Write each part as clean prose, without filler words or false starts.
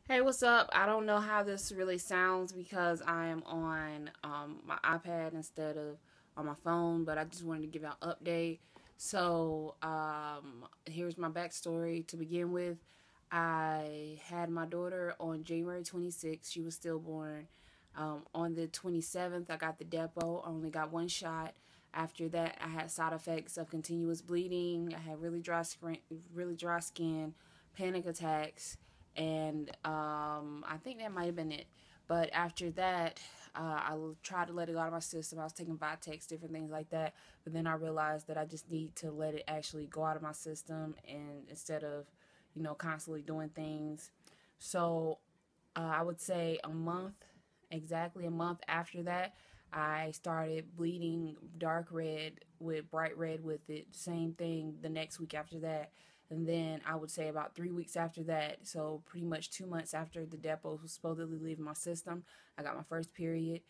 Hey, what's up? I don't know how this really sounds because I am on my iPad instead of on my phone, but I just wanted to give you an update. Here's my backstory to begin with. I had my daughter on January 26th. She was stillborn. On the 27th, I got the Depo. I only got one shot. After that, I had side effects of continuous bleeding. I had really dry skin, panic attacks, and I think that might have been it. But after that, tried to let it go out of my system. I was taking Vitex, different things like that. But then I realized that I just need to let it actually go out of my system, and instead of, constantly doing things. So I would say exactly a month after that, I started bleeding dark red with bright red with it. Same thing the next week after that. And then I would say about 3 weeks after that, so pretty much 2 months after the Depo was supposedly leaving my system, I got my first period.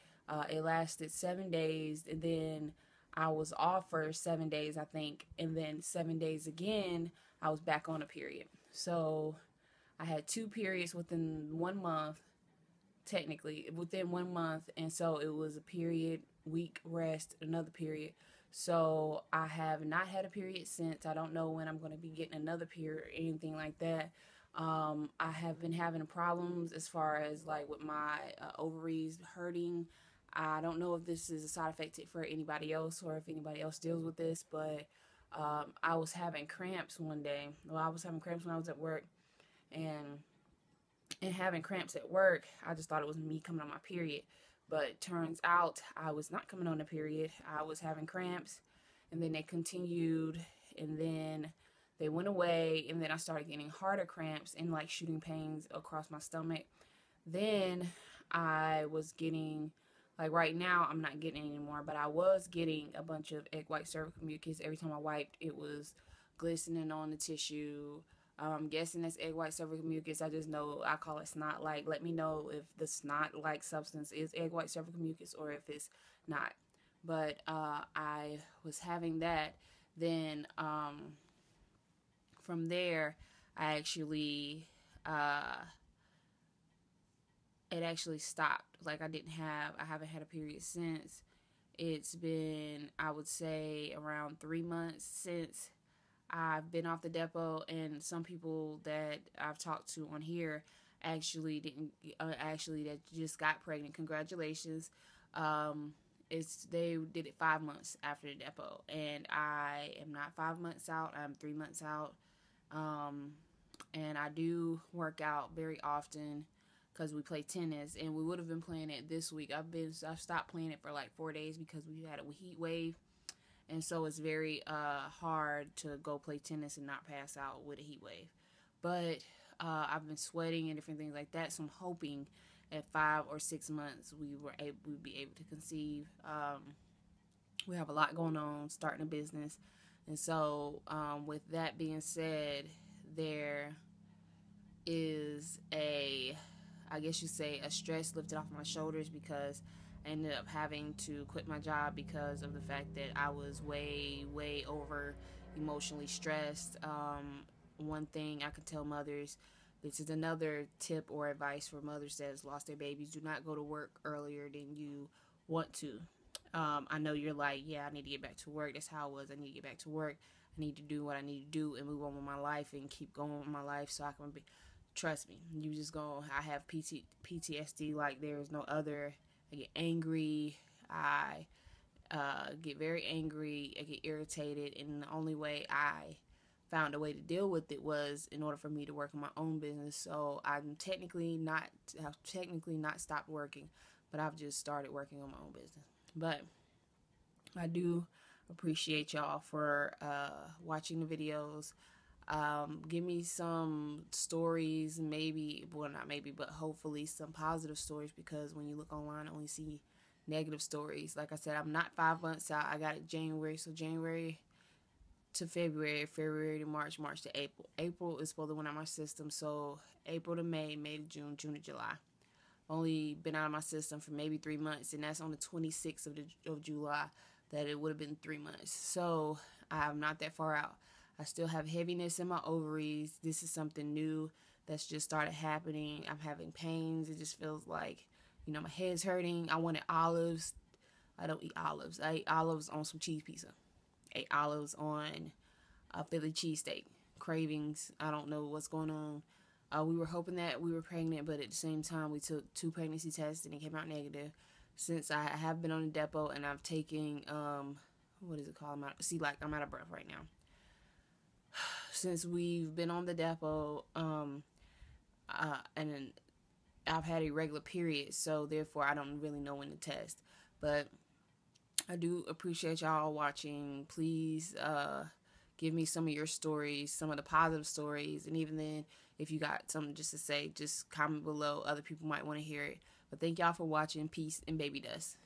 It lasted 7 days, and then I was off for 7 days, I think, and then 7 days again, I was back on a period. So I had two periods within 1 month, technically within 1 month, and so it was a period, week, rest, another period. So I have not had a period since. I don't know when I'm going to be getting another period or anything like that. I have been having problems as far as like with my ovaries hurting. I don't know if this is a side effect for anybody else or if anybody else deals with this, but I was having cramps one day. Well, I was having cramps when I was at work, and having cramps at work, I just thought it was me coming on my period. But turns out I was not coming on a period. I was having cramps, and then they continued, and then they went away, and then I started getting harder cramps and like shooting pains across my stomach. Then I was getting, like, right now I'm not getting any anymore, but I was getting a bunch of egg white cervical mucus. Every time I wiped, it was glistening on the tissue. I'm guessing that's egg white cervical mucus. I just know I call it snot. Like, let me know if the snot like substance is egg white cervical mucus or if it's not. But I was having that. Then from there, I actually uh, it actually stopped. Like, I haven't had a period since. It's been, I would say, around 3 months since I've been off the Depo, and some people that I've talked to on here actually didn't, actually that just got pregnant. Congratulations. It's They did it 5 months after the Depo, and I am not 5 months out. I'm 3 months out. Um, and I do work out very often because we play tennis, and we would have been playing it this week. I've stopped playing it for like 4 days because we had a heat wave, and so it's very hard to go play tennis and not pass out with a heat wave. But I've been sweating and different things like that, so I'm hoping at 5 or 6 months we'd be able to conceive. We have a lot going on, starting a business, and so with that being said, there is I guess you say, a stress lifted off my shoulders because I ended up having to quit my job because of the fact that I was way, way over emotionally stressed. One thing I could tell mothers, this is another tip or advice for mothers that has lost their babies: do not go to work earlier than you want to. I know you're like, yeah, I need to get back to work. That's how it was. I need to get back to work. I need to do what I need to do and move on with my life and keep going with my life so I can be. Trust me, you just go. I have PTSD like there's no other. I get angry. I get very angry. I get irritated, and the only way I found a way to deal with it was in order for me to work on my own business. So I've technically not stopped working, but I've just started working on my own business. But I do appreciate y'all for watching the videos. Give me some stories, maybe, well, not maybe, but hopefully some positive stories, because when you look online, I only see negative stories. Like I said, I'm not 5 months out. I got it January, so January to February, February to March, March to April. April is supposed to went out my system, so April to May, May to June, June to July. Only been out of my system for maybe 3 months, and that's on the 26th of July that it would have been 3 months. So I'm not that far out. I still have heaviness in my ovaries. This is something new that's just started happening. I'm having pains. It just feels like, my head's hurting. I wanted olives. I don't eat olives. I ate olives on some cheese pizza. I ate olives on a Philly cheesesteak. Cravings. I don't know what's going on. We were hoping that we were pregnant, but at the same time, we took 2 pregnancy tests and it came out negative. Since I have been on the Depo and I've taken, what is it called? I'm out of breath right now. Since we've been on the Depo, and I've had a regular period, so therefore I don't really know when to test. But I do appreciate y'all watching. Please give me some of your stories, some of the positive stories, and even then, if you got something just to say, just comment below. Other people might want to hear it. But thank y'all for watching. Peace and baby dust.